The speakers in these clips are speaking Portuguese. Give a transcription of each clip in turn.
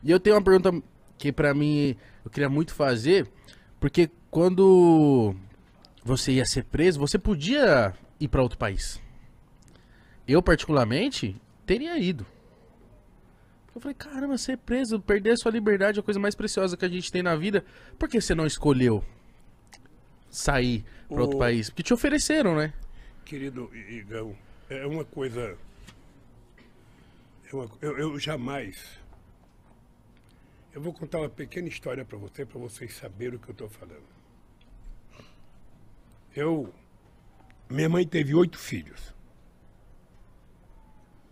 E eu tenho uma pergunta que pra mim eu queria muito fazer, porque quando você ia ser preso, você podia ir pra outro país. Eu, particularmente, teria ido. Eu falei, caramba, ser preso, perder a sua liberdade é a coisa mais preciosa que a gente tem na vida. Por que você não escolheu sair pra outro O país? Porque te ofereceram, né? querido Igão, é uma coisa. Eu jamais. Eu vou contar uma pequena história para vocês saberem o que eu estou falando. Minha mãe teve 8 filhos.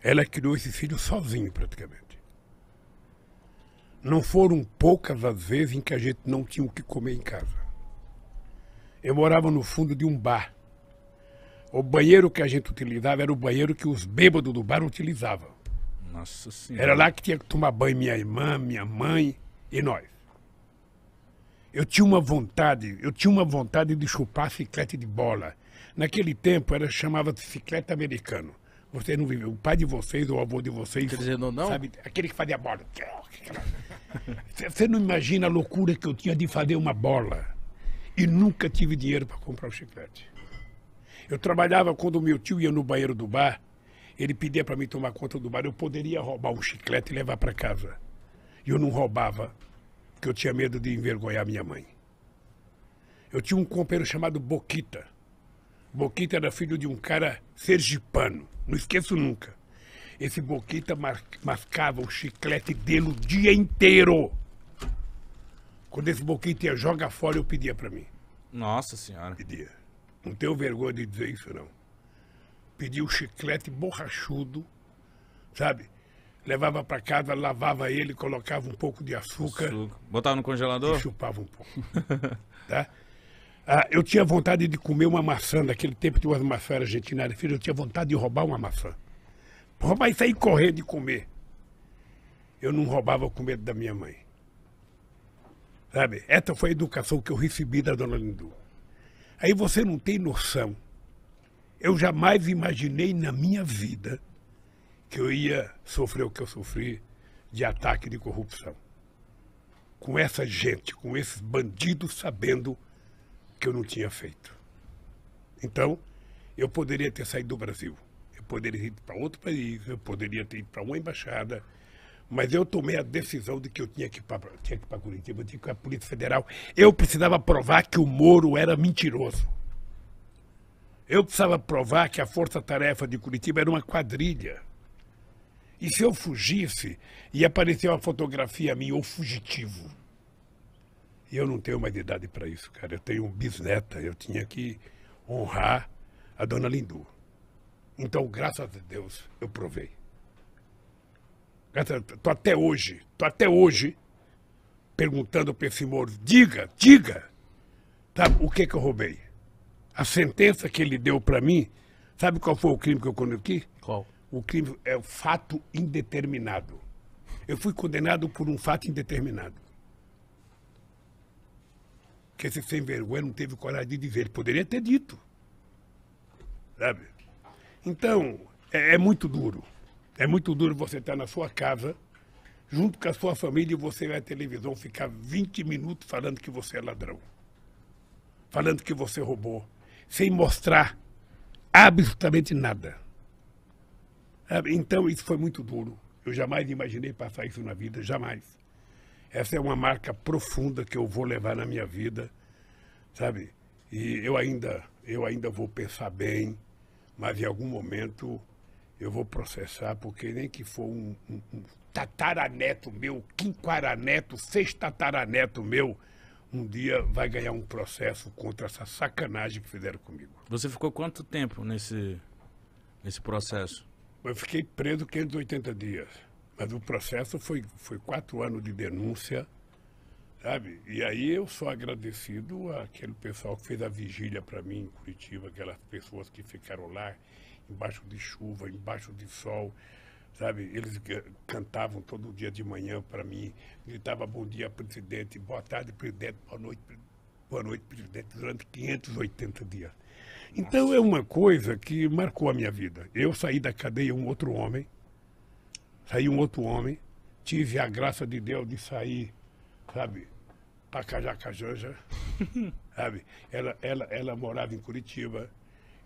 Ela criou esses filhos sozinha, praticamente. Não foram poucas as vezes em que a gente não tinha o que comer em casa. Eu morava no fundo de um bar. O banheiro que a gente utilizava era o banheiro que os bêbados do bar utilizavam. Nossa senhora. Era lá que tinha que tomar banho minha irmã, minha mãe e nós. Eu tinha uma vontade de chupar chiclete de bola. Naquele tempo chamava de chiclete americano. Vocês não viviam, o pai de vocês ou o avô de vocês, Quer dizer, não? sabe, aquele que fazia bola. Você não imagina a loucura que eu tinha de fazer uma bola. E nunca tive dinheiro para comprar o chiclete. Eu trabalhava quando o meu tio ia no banheiro do bar, ele pedia para mim tomar conta do bar, eu poderia roubar um chiclete e levar para casa. E eu não roubava, porque eu tinha medo de envergonhar minha mãe. Eu tinha um companheiro chamado Boquita. Boquita era filho de um cara sergipano, não esqueço nunca. Esse Boquita mascava o chiclete dele o dia inteiro. Quando esse Boquita ia jogar fora, eu pedia para mim. Nossa senhora. Pedia. Não tenho vergonha de dizer isso, não. Pedia o chiclete borrachudo, sabe? Levava para casa, lavava ele, colocava um pouco de açúcar. Botava no congelador? E chupava um pouco. Tá? Eu tinha vontade de comer uma maçã. Naquele tempo tinha umas maçãs argentinas. Filho, eu tinha vontade de roubar uma maçã. Roubar e sair correndo e comer. Eu não roubava com medo da minha mãe. Sabe? Essa foi a educação que eu recebi da dona Lindu. Aí você não tem noção. Eu jamais imaginei na minha vida que eu ia sofrer o que eu sofri de ataque de corrupção. Com essa gente, com esses bandidos sabendo que eu não tinha feito. Então, eu poderia ter saído do Brasil. Eu poderia ter ido para outro país, eu poderia ter ido para uma embaixada, mas eu tomei a decisão de que eu tinha que ir para Curitiba, eu tinha que ir para a Polícia Federal. Eu precisava provar que o Moro era mentiroso. Eu precisava provar que a Força-Tarefa de Curitiba era uma quadrilha. E se eu fugisse, ia aparecer uma fotografia minha, ou fugitivo. E eu não tenho mais idade para isso, cara. Eu tenho um bisneta, eu tinha que honrar a dona Lindu. Então, graças a Deus, eu provei. Tô até hoje, perguntando para esse Moro, diga, tá, o que eu roubei? A sentença que ele deu para mim, sabe qual foi o crime que eu cometi? Qual? O crime é o fato indeterminado. Eu fui condenado por um fato indeterminado. Que esse sem vergonha não teve coragem de dizer. Ele poderia ter dito. Sabe? Então, é muito duro. É muito duro você estar na sua casa, junto com a sua família, e você vai à televisão ficar 20 minutos falando que você é ladrão. Falando que você roubou. Sem mostrar absolutamente nada. Sabe? Então, isso foi muito duro. Eu jamais imaginei passar isso na vida, jamais. Essa é uma marca profunda que eu vou levar na minha vida, sabe? E eu ainda vou pensar bem, mas em algum momento eu vou processar, porque nem que for um tataraneto meu, quinquaraneto, sextataraneto meu, um dia vai ganhar um processo contra essa sacanagem que fizeram comigo. Você ficou quanto tempo nesse processo? Eu fiquei preso 580 dias. Mas o processo foi 4 anos de denúncia, sabe? E aí eu sou agradecido àquele pessoal que fez a vigília para mim em Curitiba, aquelas pessoas que ficaram lá embaixo de chuva, embaixo de sol, sabe? Eles cantavam todo dia de manhã para mim, gritavam bom dia, presidente, boa tarde, presidente, boa noite, presidente, durante 580 dias. Então é uma coisa que marcou a minha vida. Eu saí da cadeia um outro homem, tive a graça de Deus de sair, sabe, pra Cajacajanja, sabe? Ela morava em Curitiba,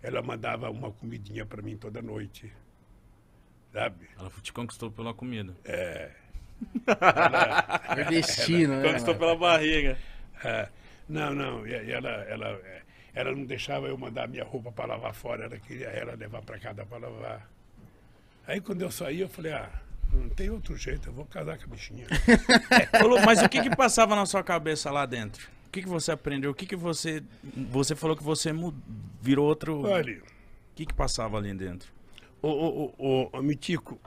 ela mandava uma comidinha pra mim toda noite, sabe? Ela te conquistou pela comida. Nordestino, né? Conquistou pela barriga. Não, e ela não deixava eu mandar minha roupa para lavar fora, ela queria ela levar para casa para lavar. Aí quando eu saí, eu falei, não tem outro jeito, eu vou casar com a bichinha. Mas o que passava na sua cabeça lá dentro? O que você aprendeu? O que você falou que você virou outro... Olha... O que passava ali dentro? Mitico,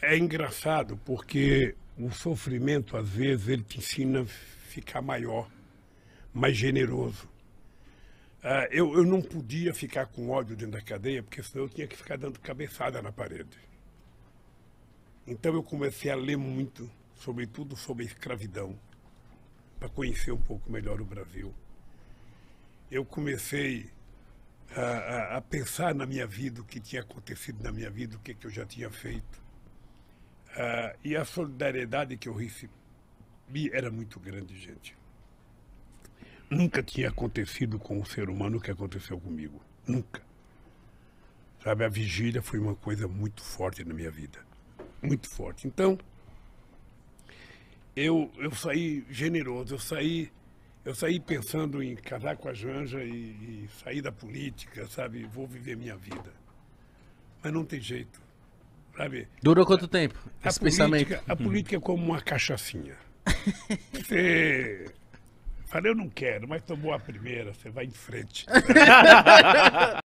é engraçado porque o sofrimento, às vezes, ele te ensina a ficar maior, mais generoso. Eu não podia ficar com ódio dentro da cadeia, porque senão eu tinha que ficar dando cabeçada na parede. Então eu comecei a ler muito, sobretudo sobre a escravidão, para conhecer um pouco melhor o Brasil. Eu comecei a pensar na minha vida, o que tinha acontecido na minha vida, o que eu já tinha feito. E a solidariedade que eu recebi era muito grande, gente. Nunca tinha acontecido com um ser humano o que aconteceu comigo. Nunca. Sabe, a vigília foi uma coisa muito forte na minha vida. Muito forte. Então, eu saí generoso, eu saí pensando em casar com a Janja e sair da política, sabe? Vou viver minha vida. Mas não tem jeito, sabe? Durou quanto tempo esse pensamento? A política é como uma cachaçinha. Você... Falei, eu não quero, mas tomou a primeira, você vai em frente.